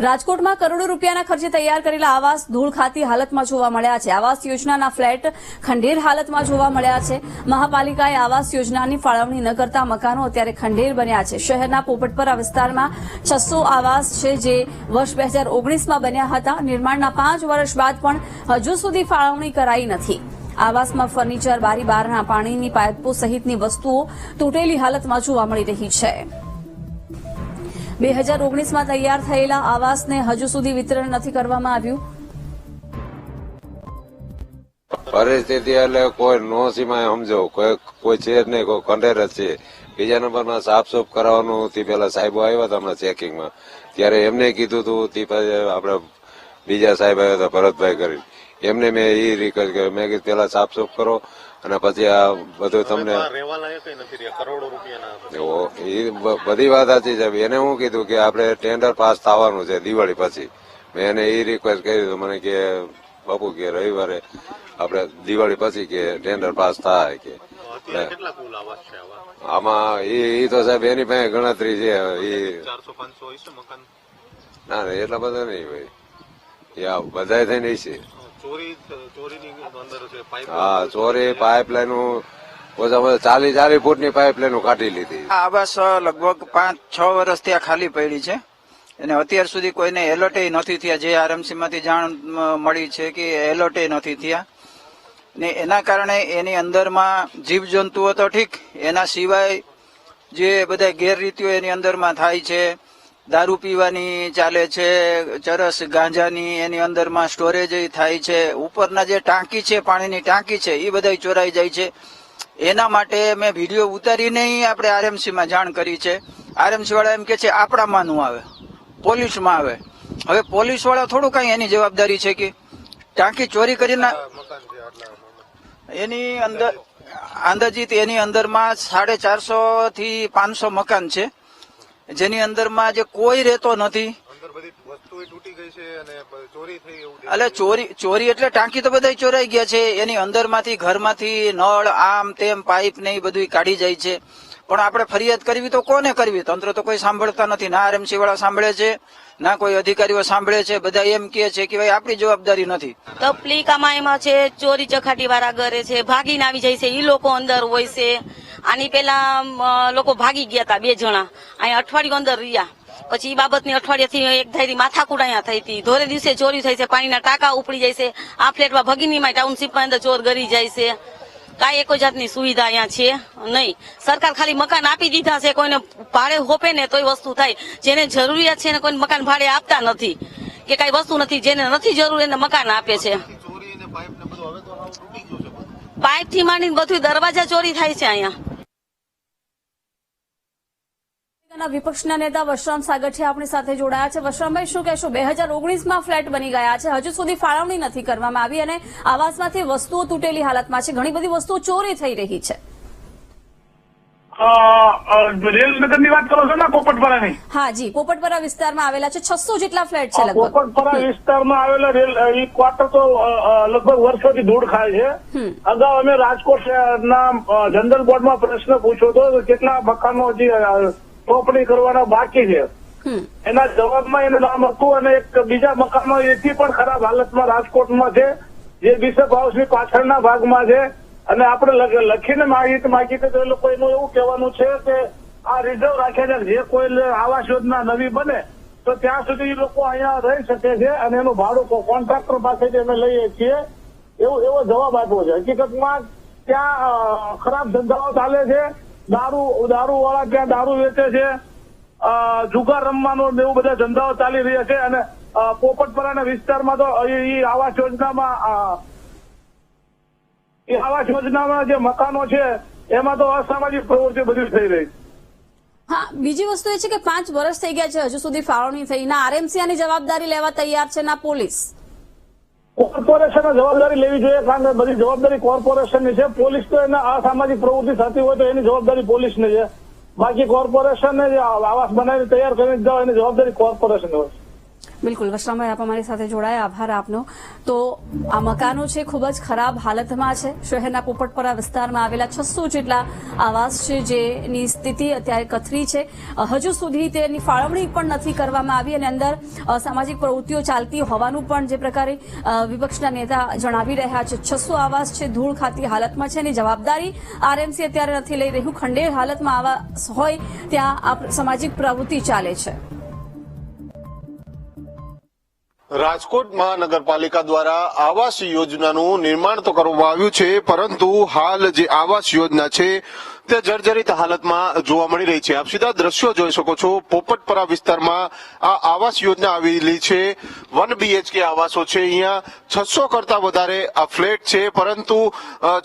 રાજકોટમાં કરોડો રૂપિયાના ખર્ચે તૈયાર કરેલા આવાસ ધૂળ ખાતી હાલતમાં જોવા મળ્યા છે. આવાસ યોજનાના ફ્લેટ ખંડેર હાલતમાં જોવા મળ્યા છે. મહાપાલિકાએ આવાસ યોજનાની ફાળવણી ન કરતા મકાનો અત્યારે ખંડેર બન્યા છે. શહેરના પોપટપરા વિસ્તારમાં 600 આવાસ છે જે વર્ષ 2019માં બન્યા હતા. નિર્માણના 5 વર્ષ બાદ પણ હજુ સુધી ફાળવણી કરાઈ નથી. આવાસમાં ફર્નિચર, બારી બારણા, પાણીની પાઇપો સહિતની વસ્તુઓ તૂટેલી હાલતમાં જોવા મળી રહી છે. 2019માં તૈયાર થયેલા આવાસને હજુ સુધી વિતરણ નથી કરવામાં આવ્યું. પરિસ્થિતિ એટલે કોઈ નો સીમાય સમજો, કોઈ છે જ નહીં, કોઈ ખંડેર જ છે. બીજા નંબરમાં સાફ કરાવવાનું પેલા સાહેબો આવ્યા હતા હમણાં ચેકિંગમાં, ત્યારે એમને કીધું હતું. તે પછી આપડે બીજા સાહેબ આવ્યા હતા ભરતભાઈ કરી, એમને મેં એ રિક્વેસ્ટ કર્યો, મેં કીધું પેલા સાફ કરો અને પછી આ બધું તમને બધી વાત સાચી છે. એને હું કીધું કે આપણે ટેન્ડર પાસ થવાનું છે દિવાળી પછી. મેં એને એ રિક્વેસ્ટ કરી તો મને કે બાપુ કે રવિવારે આપણે દિવાળી પછી કે ટેન્ડર પાસ થાય કે. આમાં એ તો સાહેબ એની પાસે ગણતરી છે. ના એટલા બધા નહીં ભાઈ, બધા થઈને છે. હા, ચોરી પાઇપલાઈન ઓછામાં 40 ફૂટની પાઇપલાઈન કાઢી લીધી. આવાસ લગભગ 5-6 વર્ષથી આ ખાલી પડી છે અને અત્યાર સુધી કોઈને એલર્ટ નથી થયા. જે આરએમસી માંથી જાણ મળી છે કે એલર્ટ નથી થયા ને એના કારણે એની અંદરમાં જીવજંતુઓ તો ઠીક, એના સિવાય જે બધા ગેરરીતિઓ એની અંદરમાં થાય છે. દારૂ પીવાની ચાલે છે, ચરસ ગાંજાની એની અંદરમાં સ્ટોરેજ થાય છે. ઉપરના જે ટાંકી છે, પાણીની ટાંકી છે, એ બધા ચોરાઈ જાય છે. એના માટે મેં વિડીયો ઉતારીને આપણે આરએમસી માં જાણ કરી છે. આરએમસી વાળા એમ કે છે આપણામાં નું આવે, પોલીસમાં આવે. હવે પોલીસ વાળા થોડું કઈ એની જવાબદારી છે કે ટાંકી ચોરી કરીને એની અંદર અંદાજિત એની અંદરમાં 450 થી 500 મકાન છે જેની અંદરમાં જે કોઈ રહેતો નથી. એટલે ચોરી એટલે ટાંકી તો બધા ચોરાઈ ગયા છે. એની અંદરમાંથી ઘરમાંથી નળ આમ તેમ પાઇપ ને બધું કાઢી જાય છે. પણ આપણે ફરિયાદ કરવી તો કોને કરવી? તંત્ર તો કોઈ સાંભળતા નથી. ના આરએમસી વાળા સાંભળે છે, ના કોઈ અધિકારીઓ સાંભળે છે. બધા એમ કે છે કે ભાઈ આપણી જવાબદારી નથી. તકલીફ એમાં છે, ચોરી ચખાટી વાળા ઘરે છે, ભાગીને આવી જાય છે. ઈ લોકો અંદર હોય છે. આની પેલા લોકો ભાગી ગયા હતા 2 જણા, અહીંયા અઠવાડિયું અંદર રહ્યા. પછી એ બાબતની અઠવાડિયાથી એક ધારી માથાકૂટ અહીંયા થઈ હતી. ધોરે દિવસે ચોરી થાય છે, પાણીના ટાંકા ઉપડી જાય છે. આ ફ્લેટમાં ભગીનીમાં ટાઉનશીપમાં અંદર ચોર ગરી જાય છે. કાંઈ એક જાતની સુવિધા અહીંયા છે નહીં. સરકાર ખાલી મકાન આપી દીધા છે, કોઈને ભાડે હોપે ને તોય વસ્તુ થાય. જેને જરૂરિયાત છે એને કોઈને મકાન ભાડે આપતા નથી કે કઈ વસ્તુ નથી. જેને નથી જરૂર એને મકાન આપે છે. પાઇપ થી માંડીને બધું દરવાજા ચોરી થાય છે અહીંયા. વિપક્ષના નેતા વશરામ સાગઠિયા આપણી સાથે જોડાયા છે. વશરામભાઈ, શું કહેશો? 2019માં ફ્લેટ બની ગયા છે, હજુ સુધી ફાળવણી નથી કરવામાં આવી અને આવાસમાંથી વસ્તુઓ તૂટેલી હાલતમાં છે. ઘણી બધી વસ્તુઓ ચોરી થઈ રહી છે. રેલનગરની વાત કરો છો ને, પોપટપરાની? હા જી, પોપટપરા વિસ્તારમાં આવેલા છે. 600 જેટલા ફ્લેટ છે લગભગ. પોપટપરા વિસ્તારમાં આવેલા રેલ ક્વાર્ટર તો લગભગ વર્ષોથી ધૂળ ખાય છે. અગાઉ અમે રાજકોટના જનરલ બોર્ડમાં પ્રશ્ન પૂછ્યો હતો કે કેટલા મકાનો જે સોંપણી કરવાના બાકી છે. એના જવાબમાં એનું નામ હતું અને એક બીજા મકાનો એથી પણ ખરાબ હાલતમાં રાજકોટમાં છે, જે બિશપ હાઉસની પાછળના ભાગમાં છે. અને આપણે લખીને માગી તો એ લોકો એનું એવું કહેવાનું છે કે આ રિઝર્વ રાખ્યા છે, જે કોઈ આવાસ યોજના નવી બને તો ત્યાં સુધી એ લોકો અહીંયા રહી શકે છે અને એનું ભાડું કોન્ટ્રાક્ટર પાસેથી અમે લઈએ છીએ, એવો જવાબ આપ્યો છે. હકીકતમાં ત્યાં ખરાબ ધંધાઓ ચાલે છે. દારૂ વાળા ત્યાં દારૂ વેચે છે, જુગાર રમવાનો એવું બધા ધંધાઓ ચાલી રહ્યા છે. અને પોપટપરાના વિસ્તારમાં તો એ આવાસ યોજનામાં જે મકાનો છે એમાં તો અસામાજિક પ્રવૃત્તિ બધી થઈ રહી. હા, બીજી વસ્તુ એ છે કે 5 વર્ષ થઈ ગયા છે, હજુ સુધી ફાળવણી થઈ ના. આરએમસી આની જવાબદારી લેવા તૈયાર છે, ના પોલીસ. કોર્પોરેશને જવાબદારી લેવી જોઈએ, કારણ કે બધી જવાબદારી કોર્પોરેશનની છે. પોલીસ તો એના અસામાજિક પ્રવૃત્તિ થતી હોય તો એની જવાબદારી પોલીસની છે. બાકી કોર્પોરેશનને જે આવાસ બનાવીને તૈયાર કરીને જાઓ એની જવાબદારી કોર્પોરેશનની હોય. બિલકુલ વસરામભાઈ, આપ અમારી સાથે જોડાયા, આભાર આપનો. તો આ મકાનો છે ખૂબ જ ખરાબ હાલતમાં છે. શહેરના પોપટપરા વિસ્તારમાં આવેલા 600 જેટલા આવાસ છે જેની સ્થિતિ અત્યારે કથળી છે. હજુ સુધી તેની ફાળવણી પણ નથી કરવામાં આવી અને અંદર સામાજિક પ્રવૃત્તિઓ ચાલતી હોવાનું પણ જે પ્રકારે વિપક્ષના નેતા જણાવી રહ્યા છે. 600 આવાસ છે ધૂળ ખાતી હાલતમાં છે અને જવાબદારી આરએમસી અત્યારે નથી લઈ રહ્યું. ખંડેર હાલતમાં આવાસ હોય ત્યાં આ સામાજિક પ્રવૃત્તિ ચાલે છે. રાજકોટ મહાનગરપાલિકા દ્વારા આવાસ યોજનાનું નિર્માણ તો કરવામાં આવ્યું છે, પરંતુ હાલ જે આવાસ યોજના છે તે જર્જરિત હાલતમાં જોવા મળી રહી છે. આપ સીધા દ્રશ્યો જોઈ શકો છો. પોપટપરા વિસ્તારમાં આ આવાસ યોજના આવેલી છે. 1 BHK આવાસો છે. અહીંયા 600 કરતા વધારે આ ફ્લેટ છે, પરંતુ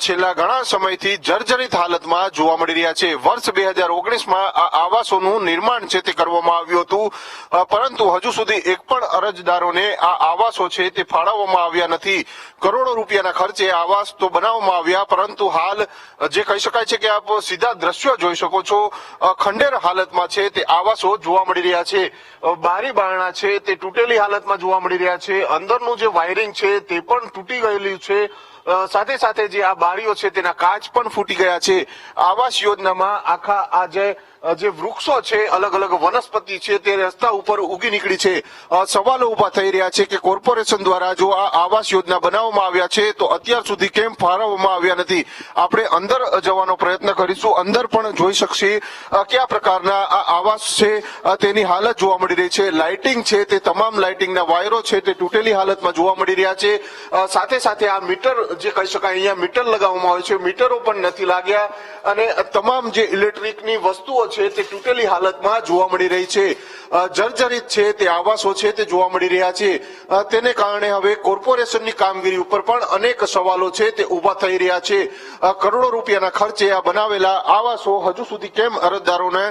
છેલ્લા ઘણા સમયથી જર્જરિત હાલતમાં જોવા મળી રહ્યા છે. વર્ષ 2019માં આ આવાસોનું નિર્માણ છે તે કરવામાં આવ્યું હતું, પરંતુ હજુ સુધી એક પણ અરજદારોને આ આવાસો છે તે ફાળવવામાં આવ્યા નથી. કરોડો રૂપિયાના ખર્ચે આવાસ તો બનાવવામાં આવ્યા, પરંતુ હાલ જે કહી શકાય છે કે આપ સીધા દ્રશ્યો જોઈ શકો છો, ખંડેર હાલતમાં છે તે આવાસો જોવા મળી રહ્યા છે. બારી બારણા છે તે તૂટેલી હાલતમાં જોવા મળી રહ્યા છે. અંદરનું જે વાયરિંગ છે તે પણ તૂટી ગયેલું છે. સાથે સાથે જે આ બારીઓ છે તેના કાચ પણ ફૂટી ગયા છે. આવાસ યોજનામાં આખા આ જે વૃક્ષો છે, અલગ અલગ વનસ્પતિ છે તે રસ્તા ઉપર ઉગી નીકળી છે. સવાલો ઉભા થઈ રહ્યા છે કે કોર્પોરેશન દ્વારા જો આ આવાસ યોજના બનાવવામાં આવ્યા છે તો અત્યાર સુધી કેમ ફાળવવામાં આવ્યા નથી. આપણે અંદર જવાનો પ્રયત્ન કરીશું. અંદર પણ જોઈ શકશે કયા પ્રકારના આ આવાસ છે તેની હાલત જોવા મળી રહી છે. લાઇટિંગ છે તે તમામ લાઇટિંગના વાયરો છે તે તૂટેલી હાલતમાં જોવા મળી રહ્યા છે. સાથે સાથે આ મીટર જે કહી શકાય, અહીંયા મીટર લગાવવામાં આવે છે, મીટરો પણ નથી લાગ્યા અને તમામ જે ઇલેક્ટ્રિકની વસ્તુઓ છે તે તૂટેલી હાલતમાં જોવા મળી રહી છે. જર્જરિત છે તે આવાસો છે તે જોવા મળી રહ્યા છે. તેને કારણે હવે કોર્પોરેશનની કામગીરી ઉપર પણ અનેક સવાલો છે તે ઉભા થઈ રહ્યા છે. કરોડો રૂપિયાના ખર્ચે આ બનાવેલા આવાસો હજુ સુધી કેમ અરજદારોને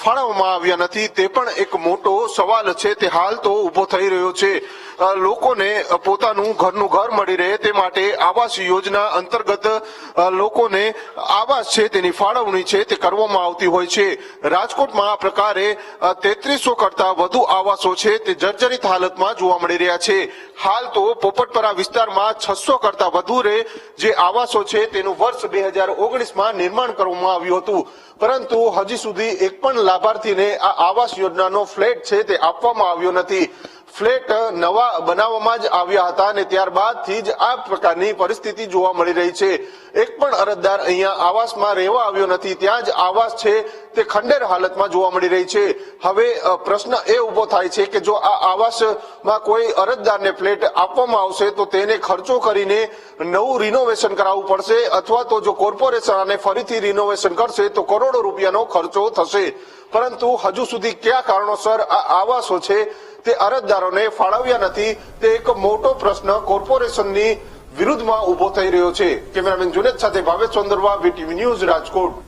ફાળવવામાં આવ્યા નથી તે પણ એક મોટો સવાલ છે તે હાલ તો ઉભો થઈ રહ્યો છે. લોકોને પોતાનું ઘરનું ઘર મળી રહે તે માટે આવાસ યોજના અંતર્ગત લોકોને આવાસ છે તેની ફાળવણી છે તે કરવામાં આવતી હોય છે. રાજકોટમાં આ પ્રકારે 3300 કરતા વધુ આવાસો છે તે જર્જરિત હાલતમાં જોવા મળી રહ્યા છે. હાલ તો પોપટપરા વિસ્તારમાં 600 કરતા વધુ જે આવાસો છે તેનું વર્ષ 2019માં નિર્માણ કરવામાં આવ્યું હતું, પરંતુ હજી સુધી એક પણ લાભાર્થીને આ આવાસ યોજનાનો ફ્લેટ છે તે આપવામાં આવ્યો નથી. ફ્લેટ નવા બનાવવામાં જ આવ્યા હતા અને ત્યારબાદથી જ આ પ્રકારની પરિસ્થિતિ જોવા મળી રહી છે. એક પણ અરજદાર અહીંયા આવાસમાં રહેવા આવ્યો નથી. ત્યાં જ આવાસ છે તે ખંડેર હાલતમાં જોવા મળી રહી છે. હવે પ્રશ્ન એ ઉભો થાય છે કે જો આ આવાસમાં કોઈ અરજદારને ફ્લેટ આપવામાં આવશે તો તેને ખર્ચો કરીને નવું રિનોવેશન કરાવવું પડશે, અથવા તો જો કોર્પોરેશન આને ફરીથી રિનોવેશન કરશે તો કરોડો રૂપિયાનો ખર્ચો થશે. પરંતુ હજુ સુધી કયા કારણોસર આ આવાસો છે તે અરજદારોને ફાળવ્યા નથી તે એક મોટો પ્રશ્ન કોર્પોરેશનની વિરુદ્ધમાં ઉભો થઈ રહ્યો છે. કેમેરામેન જુનેદ સાથે ભાવેશ ચંદ્રવા, VTV ન્યૂઝ, રાજકોટ.